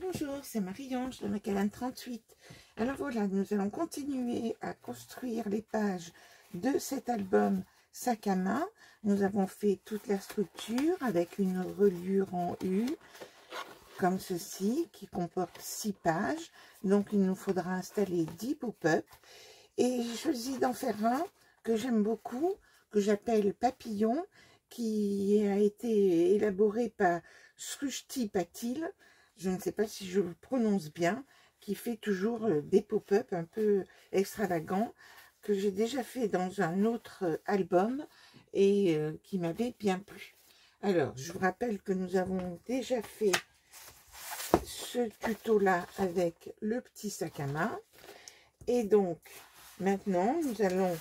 Bonjour, c'est Marie-Ange de Macallan 38. Alors voilà, nous allons continuer à construire les pages de cet album sac à main. Nous avons fait toute la structure avec une reliure en U, comme ceci, qui comporte 6 pages. Donc il nous faudra installer 10 pop-up. Et j'ai choisi d'en faire un que j'aime beaucoup, que j'appelle Papillon, qui a été élaboré par Srushti Patil. Je ne sais pas si je le prononce bien, qui fait toujours des pop-up un peu extravagants, que j'ai déjà fait dans un autre album et qui m'avait bien plu. Alors, je vous rappelle que nous avons déjà fait ce tuto-là avec le petit sac à main. Et donc, maintenant, nous allons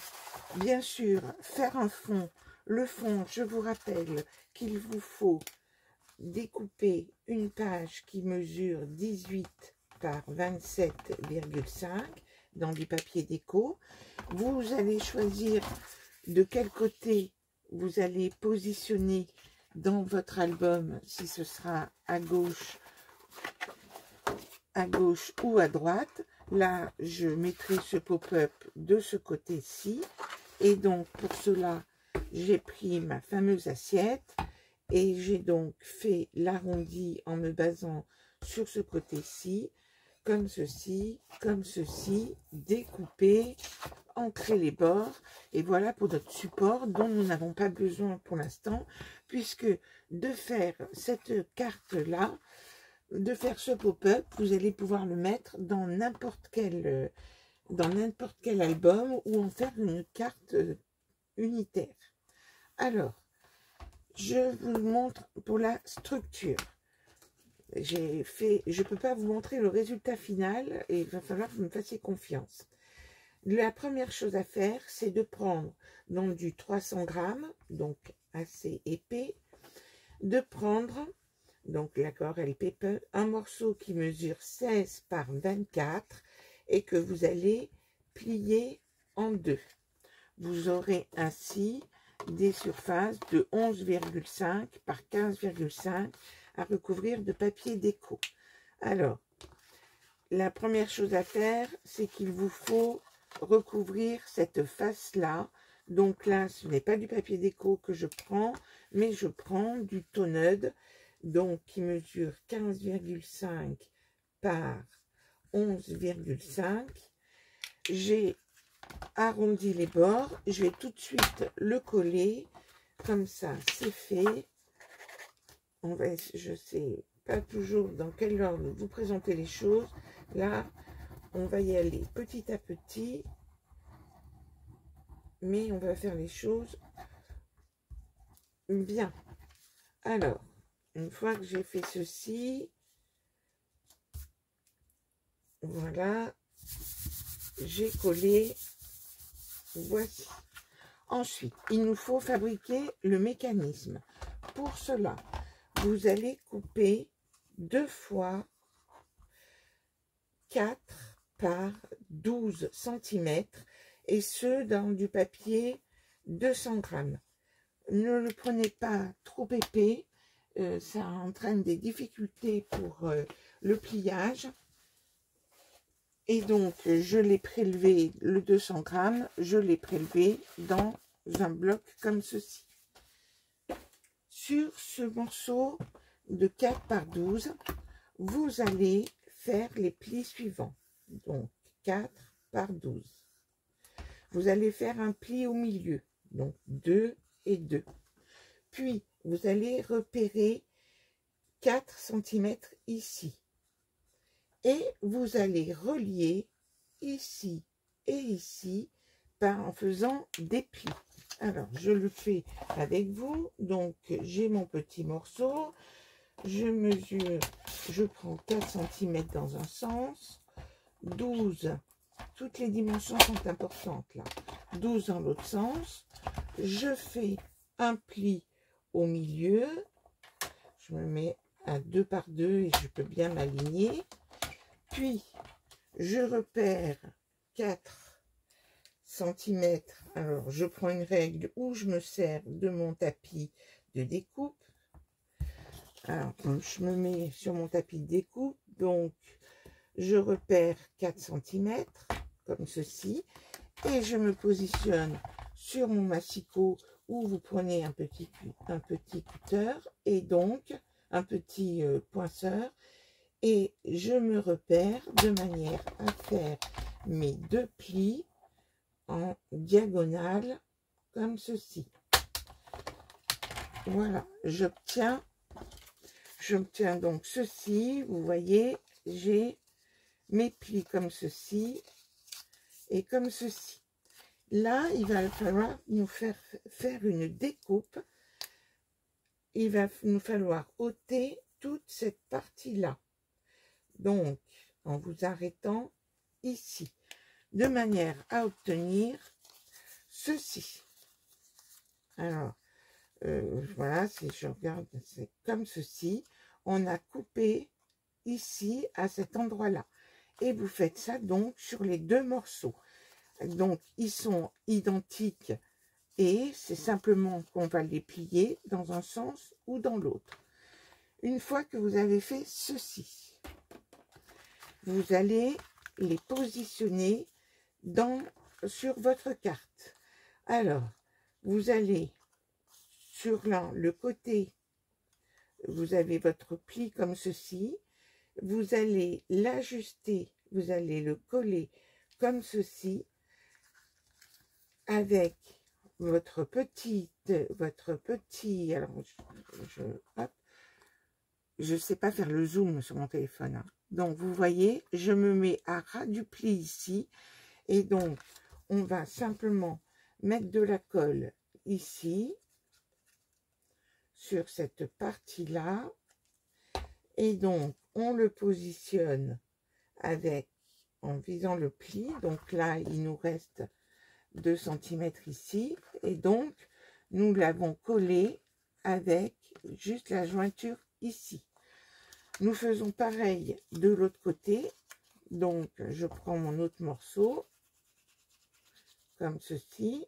bien sûr faire un fond. Le fond, je vous rappelle qu'il vous faut découper une page qui mesure 18 par 27,5 dans du papier déco. Vous allez choisir de quel côté vous allez positionner dans votre album, si ce sera à gauche ou à droite. Là, je mettrai ce pop-up de ce côté-ci. Et donc, pour cela, j'ai pris ma fameuse assiette et j'ai donc fait l'arrondi en me basant sur ce côté-ci, comme ceci, découper, ancrer les bords. Et voilà pour notre support dont nous n'avons pas besoin pour l'instant, puisque de faire cette carte-là, de faire ce pop-up, vous allez pouvoir le mettre dans n'importe quel album ou en faire une carte unitaire. Alors, je vous montre pour la structure. Je ne peux pas vous montrer le résultat final et il va falloir que vous me fassiez confiance. La première chose à faire, c'est de prendre dans du 300 grammes, donc assez épais, de prendre, donc l'aquarelle paper, un morceau qui mesure 16 par 24 et que vous allez plier en deux. Vous aurez ainsi des surfaces de 11,5 par 15,5 à recouvrir de papier déco. Alors, la première chose à faire, c'est qu'il vous faut recouvrir cette face-là. Donc là, ce n'est pas du papier déco que je prends, mais je prends du Tonneud, donc qui mesure 15,5 par 11,5. J'ai arrondi les bords, je vais tout de suite le coller, comme ça c'est fait. Je sais pas toujours dans quel ordre vous présenter les choses. Là, on va y aller petit à petit, mais on va faire les choses bien. Alors, une fois que j'ai fait ceci, voilà, j'ai collé, voici. Ensuite, il nous faut fabriquer le mécanisme. Pour cela, vous allez couper 2 fois 4 par 12 cm et ce dans du papier 200 grammes. Ne le prenez pas trop épais, ça entraîne des difficultés pour le pliage. Et donc, je l'ai prélevé, le 200 grammes, je l'ai prélevé dans un bloc comme ceci. Sur ce morceau de 4 par 12, vous allez faire les plis suivants. Donc, 4 par 12. Vous allez faire un pli au milieu, donc 2 et 2. Puis, vous allez repérer 4 cm ici. Et vous allez relier ici et ici en faisant des plis. Alors, je le fais avec vous. Donc, j'ai mon petit morceau. Je mesure, je prends 4 cm dans un sens, 12, toutes les dimensions sont importantes là, 12 dans l'autre sens. Je fais un pli au milieu. Je me mets à 2 par 2 et je peux bien m'aligner. Puis, je repère 4 cm. Alors, je prends une règle où je me sers de mon tapis de découpe. Alors, je me mets sur mon tapis de découpe, Donc, je repère 4 cm, comme ceci, et je me positionne sur mon massicot où vous prenez un petit cutter et donc un petit poinçeur, et je me repère de manière à faire mes 2 plis en diagonale comme ceci. Voilà, j'obtiens donc ceci. Vous voyez, j'ai mes plis comme ceci et comme ceci. Là, il va falloir nous faire une découpe. Il va nous falloir ôter toute cette partie-là. Donc, en vous arrêtant ici, de manière à obtenir ceci. Alors, voilà, si je regarde, c'est comme ceci. On a coupé ici, à cet endroit-là. Et vous faites ça donc sur les 2 morceaux. Donc, ils sont identiques et c'est simplement qu'on va les plier dans un sens ou dans l'autre. Une fois que vous avez fait ceci, vous allez les positionner sur votre carte. Alors, vous allez sur le côté, vous avez votre pli comme ceci, vous allez l'ajuster, vous allez le coller comme ceci, avec votre petit, alors je sais pas faire le zoom sur mon téléphone, hein. Donc vous voyez, je me mets à ras du pli ici, et donc on va simplement mettre de la colle ici, sur cette partie-là, et donc on le positionne en visant le pli. Donc là, il nous reste 2 cm ici, et donc nous l'avons collé avec juste la jointure ici. Nous faisons pareil de l'autre côté. Donc je prends mon autre morceau comme ceci.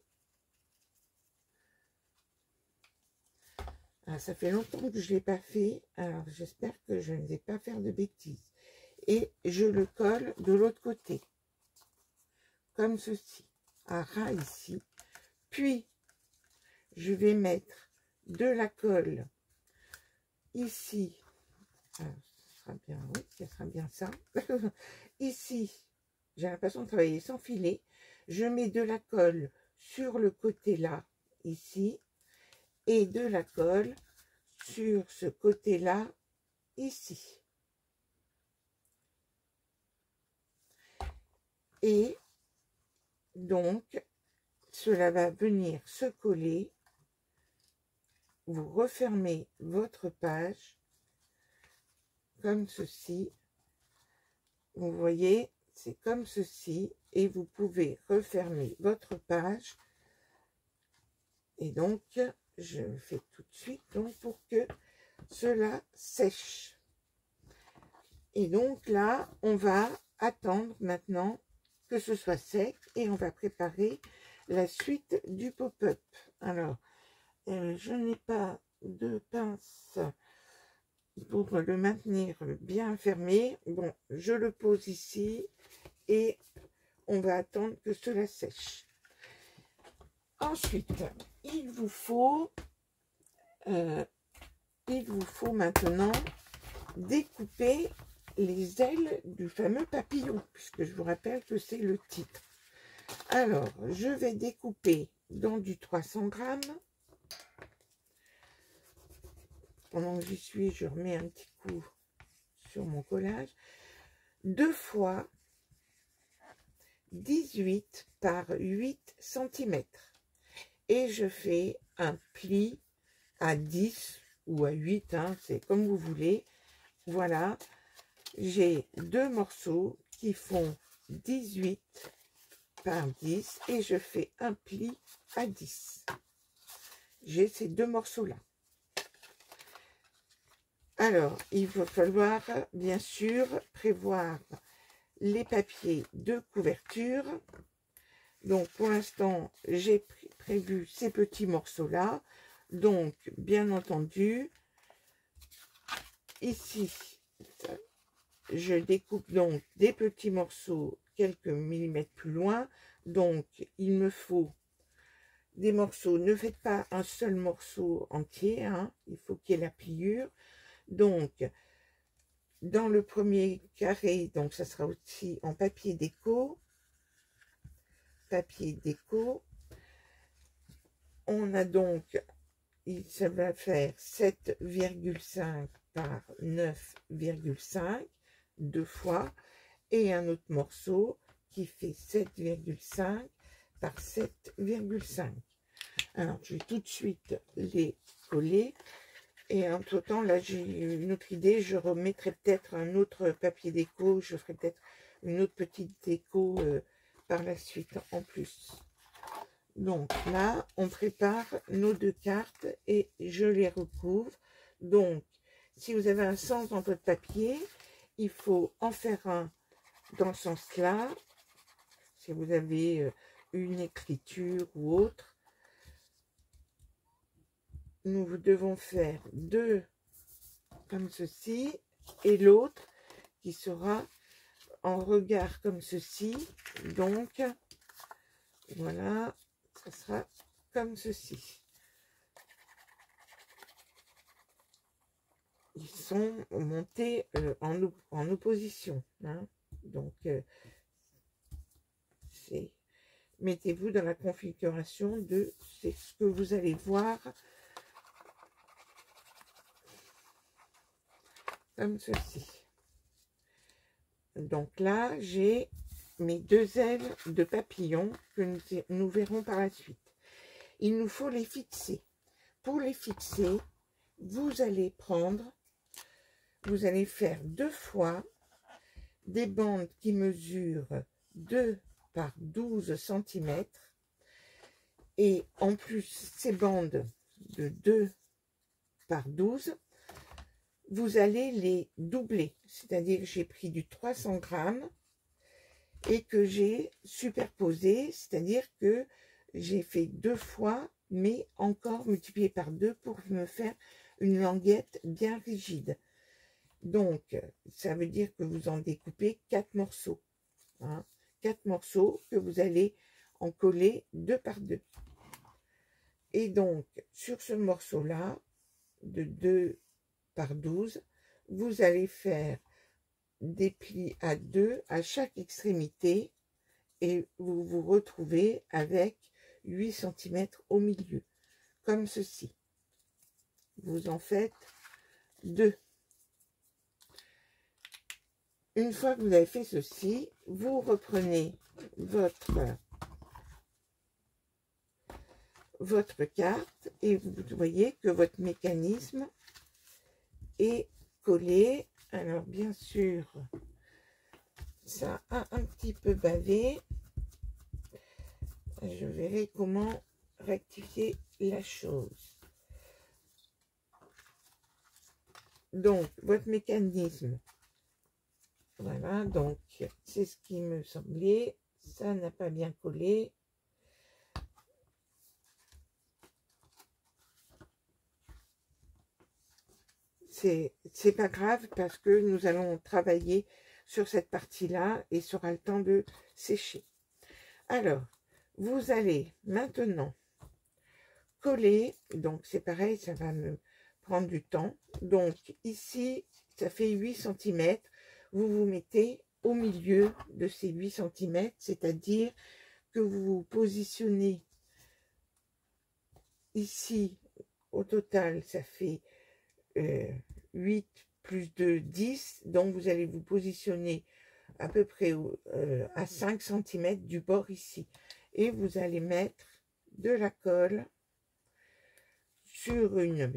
Alors, ça fait longtemps que je ne l'ai pas fait, alors j'espère que je ne vais pas faire de bêtises. Et je le colle de l'autre côté comme ceci, à ras ici. Puis je vais mettre de la colle ici. Alors, ce sera bien, oui, ce sera bien ça. Ici, j'ai l'impression de travailler sans filet. Je mets de la colle sur le côté là, ici, et de la colle sur ce côté là, ici. Et donc, cela va venir se coller. Vous refermez votre page comme ceci. Vous voyez, c'est comme ceci, et vous pouvez refermer votre page. Et donc, je le fais tout de suite donc, pour que cela sèche. Et donc là, on va attendre maintenant que ce soit sec, et on va préparer la suite du pop-up. Alors, je n'ai pas de pince pour le maintenir bien fermé. Bon, je le pose ici et on va attendre que cela sèche. Ensuite, il vous faut maintenant découper les ailes du fameux papillon, puisque je vous rappelle que c'est le titre. Alors, je vais découper dans du 300 grammes. Pendant que j'y suis, je remets un petit coup sur mon collage. 2 fois 18 par 8 cm. Et je fais un pli à 10 ou à 8, hein, c'est comme vous voulez. Voilà, j'ai 2 morceaux qui font 18 par 10 et je fais un pli à 10. J'ai ces 2 morceaux-là. Alors, il va falloir bien sûr prévoir les papiers de couverture. Donc, pour l'instant, j'ai prévu ces petits morceaux-là. Donc, bien entendu, ici, je découpe donc des petits morceaux quelques millimètres plus loin. Donc, il me faut des morceaux. Ne faites pas un seul morceau entier, hein. Il faut qu'il y ait la pliure. Donc, dans le premier carré, donc ça sera aussi en papier déco. Papier déco. On a donc, ça va faire 7,5 par 9,5 deux fois, et un autre morceau qui fait 7,5 par 7,5. Alors, je vais tout de suite les coller. Et entre temps, là, j'ai une autre idée. Je remettrai peut-être un autre papier déco. Je ferai peut-être une autre petite déco par la suite en plus. Donc là, on prépare nos deux cartes et je les recouvre. Donc, si vous avez un sens dans votre papier, il faut en faire un dans ce sens-là. Si vous avez une écriture ou autre, nous devons faire deux comme ceci et l'autre qui sera en regard comme ceci. Donc, voilà, ça sera comme ceci. Ils sont montés en opposition, hein. Donc, mettez-vous dans la configuration de ce que vous allez voir comme ceci. Donc là, j'ai mes deux ailes de papillon que nous verrons par la suite. Il nous faut les fixer. Pour les fixer, vous allez faire deux fois des bandes qui mesurent 2 par 12 cm. Et en plus, ces bandes de 2 par 12, vous allez les doubler. C'est-à-dire que j'ai pris du 300 grammes et que j'ai superposé, c'est-à-dire que j'ai fait deux fois, mais encore multiplié par 2 pour me faire une languette bien rigide. Donc, ça veut dire que vous en découpez 4 morceaux. Hein, 4 morceaux que vous allez en coller 2 par 2. Et donc, sur ce morceau-là, de 2 par 12, vous allez faire des plis à 2 à chaque extrémité et vous vous retrouvez avec 8 cm au milieu, comme ceci. Vous en faites 2. Une fois que vous avez fait ceci, vous reprenez votre carte et vous voyez que votre mécanisme est collé. Alors bien sûr, ça a un petit peu bavé. Je verrai comment rectifier la chose. Donc, votre mécanisme, voilà, donc c'est ce qui me semblait. Ça n'a pas bien collé. C'est pas grave parce que nous allons travailler sur cette partie-là et ça aura le temps de sécher. Alors, vous allez maintenant coller. Donc, c'est pareil, ça va me prendre du temps. Donc, ici, ça fait 8 cm. Vous vous mettez au milieu de ces 8 cm, c'est-à-dire que vous vous positionnez ici. Au total, ça fait 8 plus 2, 10. Donc, vous allez vous positionner à peu près à 5 cm du bord ici. Et vous allez mettre de la colle sur une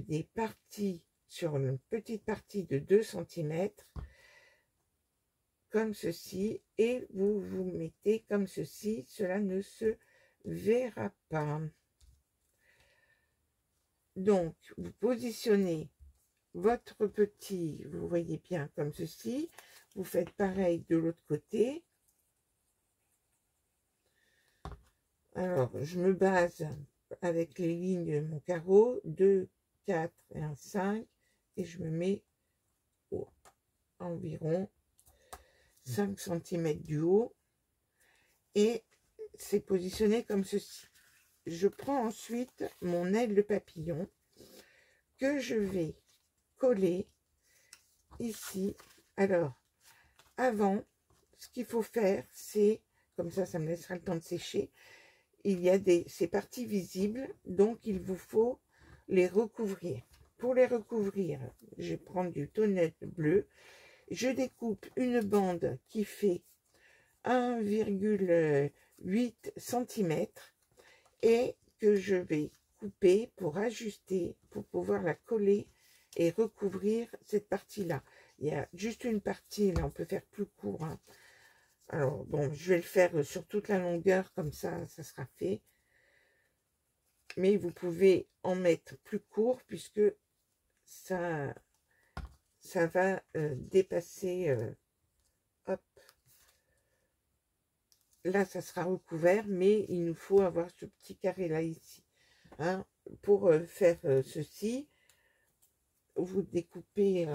petite partie de 2 cm, comme ceci. Et vous vous mettez comme ceci. Cela ne se verra pas. Donc, vous positionnez votre petit, vous voyez bien comme ceci. Vous faites pareil de l'autre côté. Alors, je me base avec les lignes de mon carreau, 2, 4 et un 5, et je me mets environ 5 cm du haut et c'est positionné comme ceci. Je prends ensuite mon aile de papillon que je vais coller ici. Alors, avant, ce qu'il faut faire, c'est, comme ça me laissera le temps de sécher, il y a ces parties visibles, donc il vous faut les recouvrir. Pour les recouvrir, je prends du tonnette bleu, je découpe une bande qui fait 1,8 cm et que je vais couper pour ajuster, pour pouvoir la coller et recouvrir cette partie-là. Il y a juste une partie, là on peut faire plus court, hein. Alors bon, je vais le faire sur toute la longueur, comme ça sera fait. Mais vous pouvez en mettre plus court puisque ça va dépasser. Hop. Là, ça sera recouvert, mais il nous faut avoir ce petit carré là ici. Hein. Pour faire ceci, vous découpez,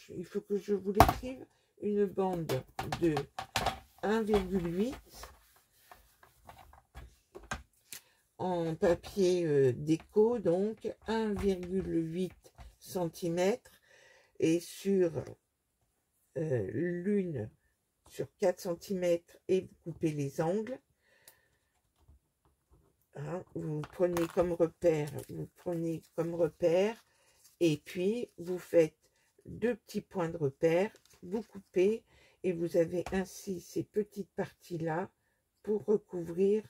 il faut que je vous l'écrive, une bande de 1,8 en papier déco, donc 1,8 cm et sur l'une sur 4 cm et vous coupez les angles. Hein, vous prenez comme repère, et puis vous faites 2 petits points de repère, vous coupez et vous avez ainsi ces petites parties là pour recouvrir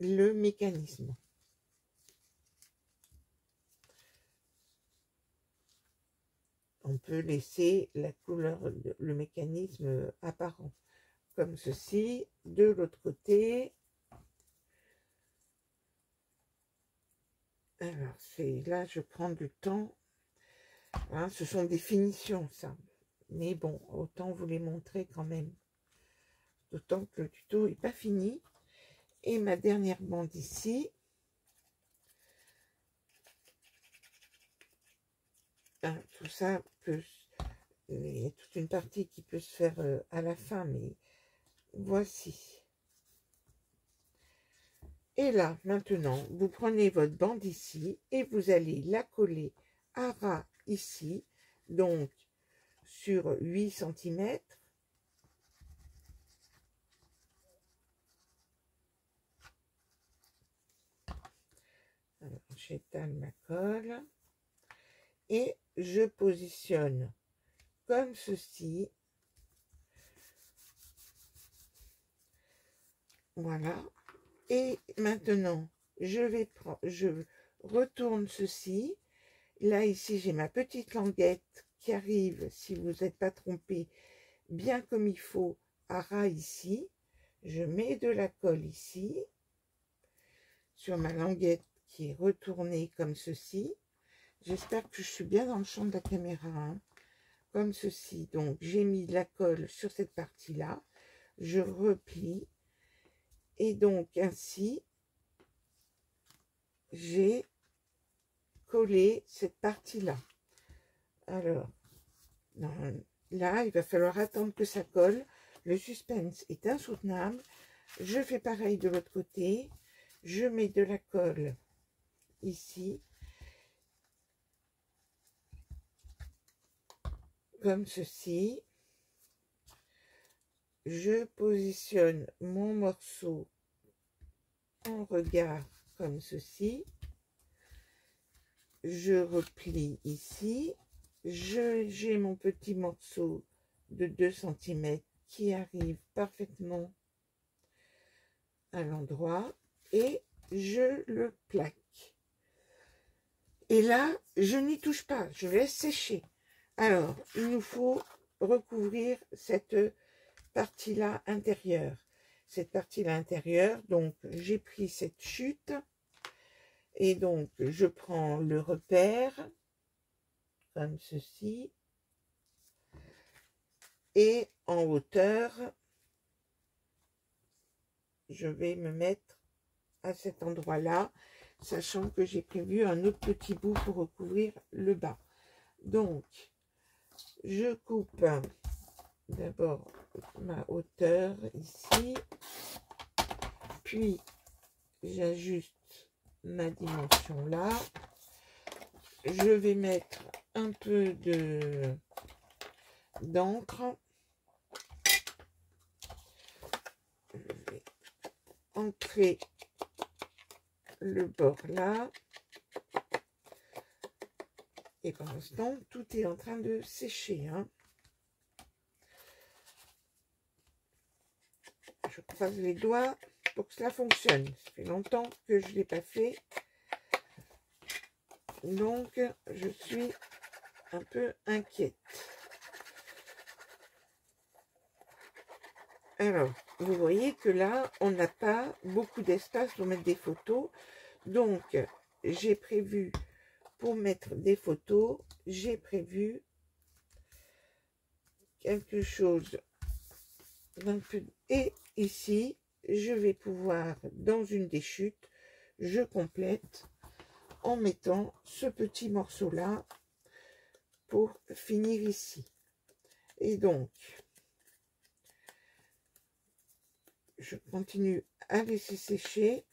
le mécanisme. On peut laisser la couleur, le mécanisme apparent, comme ceci. De l'autre côté, alors c'est là, je prends du temps. Hein, ce sont des finitions, ça. Mais bon, autant vous les montrer quand même. D'autant que le tuto n'est pas fini. Et ma dernière bande ici. Hein, tout ça peut... Il y a toute une partie qui peut se faire à la fin, mais voici. Et là, maintenant, vous prenez votre bande ici et vous allez la coller à ras ici, donc sur 8 cm. Alors, j'étale ma colle et je positionne comme ceci. Voilà. Et maintenant, je retourne ceci. Là, ici, j'ai ma petite languette qui arrive, si vous n'êtes pas trompé, bien comme il faut, à ras ici. Je mets de la colle ici, sur ma languette qui est retournée comme ceci. J'espère que je suis bien dans le champ de la caméra, hein. Comme ceci. Donc, j'ai mis de la colle sur cette partie-là. Je replie. Et donc, ainsi, j'ai collé cette partie-là. Alors, là, il va falloir attendre que ça colle. Le suspense est insoutenable. Je fais pareil de l'autre côté. Je mets de la colle ici. Comme ceci. Je positionne mon morceau en regard comme ceci. Je replie ici. J'ai mon petit morceau de 2 cm qui arrive parfaitement à l'endroit et je le plaque. Et là, je n'y touche pas, je laisse sécher. Alors, il nous faut recouvrir cette partie-là intérieure. Cette partie-là intérieure, donc j'ai pris cette chute et donc je prends le repère comme ceci et en hauteur, je vais me mettre à cet endroit-là, sachant que j'ai prévu un autre petit bout pour recouvrir le bas. Donc, je coupe d'abord ma hauteur ici, puis j'ajuste ma dimension là. Je vais mettre un peu d'encre. Je vais ancrer le bord là. Et pour l'instant, tout est en train de sécher, hein. Je croise les doigts pour que cela fonctionne. Ça fait longtemps que je ne l'ai pas fait. Donc, je suis un peu inquiète. Alors, vous voyez que là, on n'a pas beaucoup d'espace pour mettre des photos. Donc, j'ai prévu, pour mettre des photos, j'ai prévu quelque chose d'un peu... Et ici, je vais pouvoir, dans une des chutes, je complète en mettant ce petit morceau là pour finir ici. Et donc je continue à laisser sécher.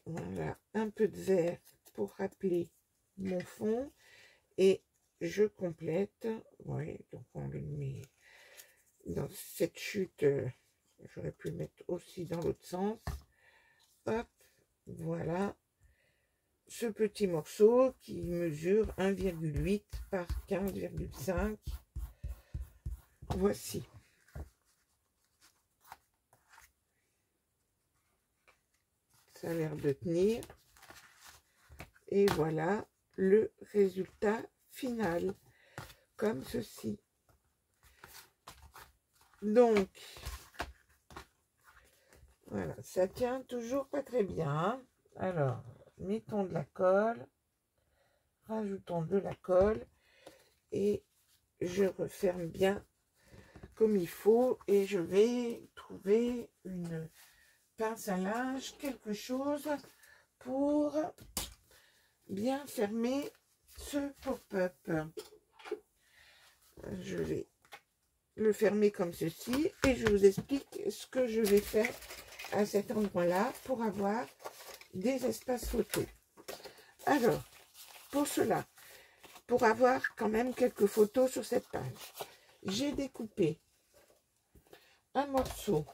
Voilà, un peu de vert pour rappeler mon fond et je complète. Oui, donc on le met dans cette chute. J'aurais pu le mettre aussi dans l'autre sens. Hop, voilà ce petit morceau qui mesure 1,8 par 15,5. Voici. Ça a l'air de tenir. Et voilà le résultat final, comme ceci. Donc, voilà, ça tient toujours pas très bien, hein. Alors, mettons de la colle, rajoutons de la colle et je referme bien comme il faut et je vais trouver une pince à linge, quelque chose pour bien fermer ce pop-up. Je vais le fermer comme ceci et je vous explique ce que je vais faire à cet endroit-là pour avoir des espaces photos. Alors, pour cela, pour avoir quand même quelques photos sur cette page, j'ai découpé un morceau.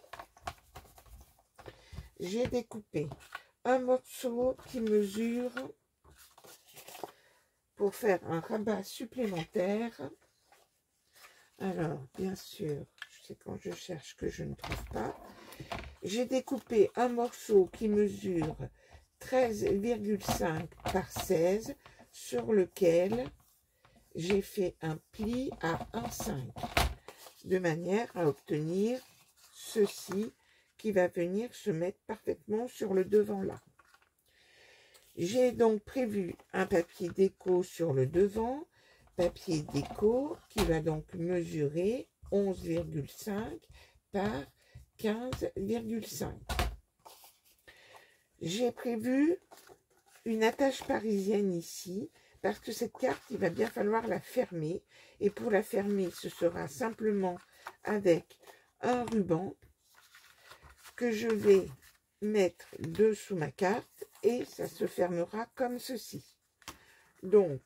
J'ai découpé un morceau qui mesure, pour faire un rabat supplémentaire. Alors, bien sûr, c'est quand je cherche que je ne trouve pas. J'ai découpé un morceau qui mesure 13,5 par 16 sur lequel j'ai fait un pli à 1,5 de manière à obtenir ceci qui va venir se mettre parfaitement sur le devant là. J'ai donc prévu un papier déco sur le devant, papier déco qui va donc mesurer 11,5 par 15,5. J'ai prévu une attache parisienne ici, parce que cette carte, il va bien falloir la fermer. Et pour la fermer, ce sera simplement avec un ruban que je vais mettre dessous ma carte et ça se fermera comme ceci. Donc,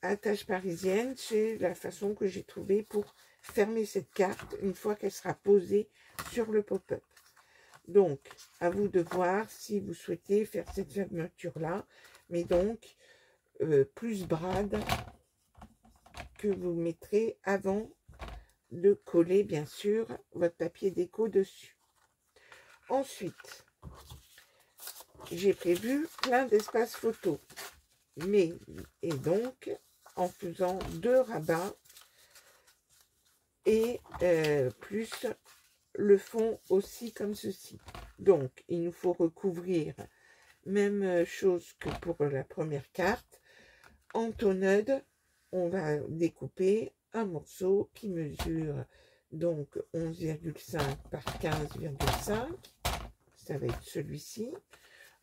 attache parisienne, c'est la façon que j'ai trouvée pour fermer cette carte une fois qu'elle sera posée sur le pop-up. Donc, à vous de voir si vous souhaitez faire cette fermeture-là, mais donc plus brade que vous mettrez avant de coller, bien sûr, votre papier déco dessus. Ensuite, j'ai prévu plein d'espaces photos, et donc, en faisant 2 rabats et plus le fond aussi comme ceci. Donc, il nous faut recouvrir, même chose que pour la première carte. En tonneuse, on va découper un morceau qui mesure donc 11,5 par 15,5. Ça va être celui-ci.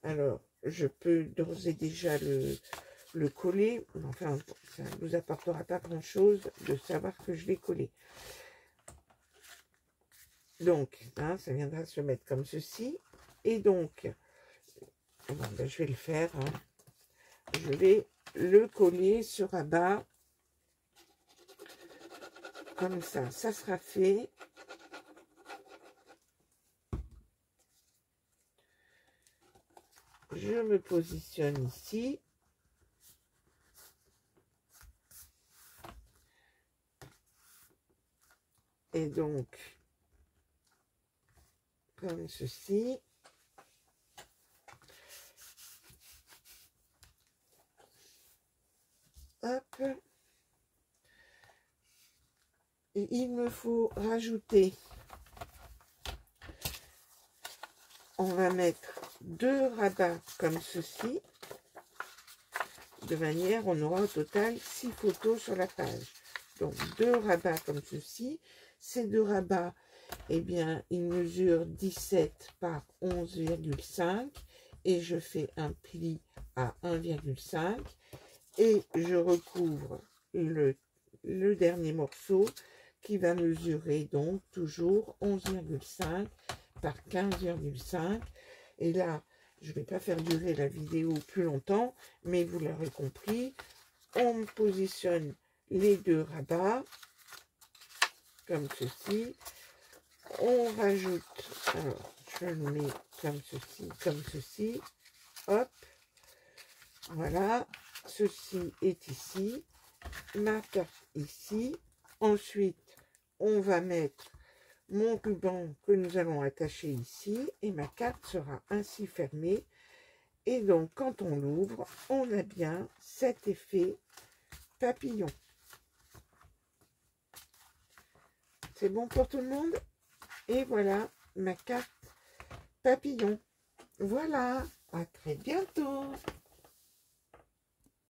Alors, je peux d'ores et déjà le coller. Enfin, ça ne vous apportera pas grand-chose de savoir que je l'ai collé. Donc, hein, ça viendra se mettre comme ceci. Et donc, bon, ben, je vais le faire. Hein. Je vais le coller ce rabat. Comme ça sera fait. Je me positionne ici. Et donc, comme ceci. Hop. Et il me faut rajouter, on va mettre 2 rabats comme ceci, de manière, on aura au total 6 photos sur la page. Donc 2 rabats comme ceci, ces 2 rabats, eh bien, ils mesurent 17 par 11,5 et je fais un pli à 1,5 et je recouvre le dernier morceau qui va mesurer donc toujours 11,5 par 15,5. Et là, je ne vais pas faire durer la vidéo plus longtemps, mais vous l'aurez compris, on positionne les 2 rabats, comme ceci. On rajoute, alors je le mets comme ceci, hop, voilà, ceci est ici, ma carte ici. Ensuite, on va mettre mon ruban que nous allons attacher ici et ma carte sera ainsi fermée. Et donc, quand on l'ouvre, on a bien cet effet papillon. C'est bon pour tout le monde? Et voilà ma carte papillon. Voilà, à très bientôt.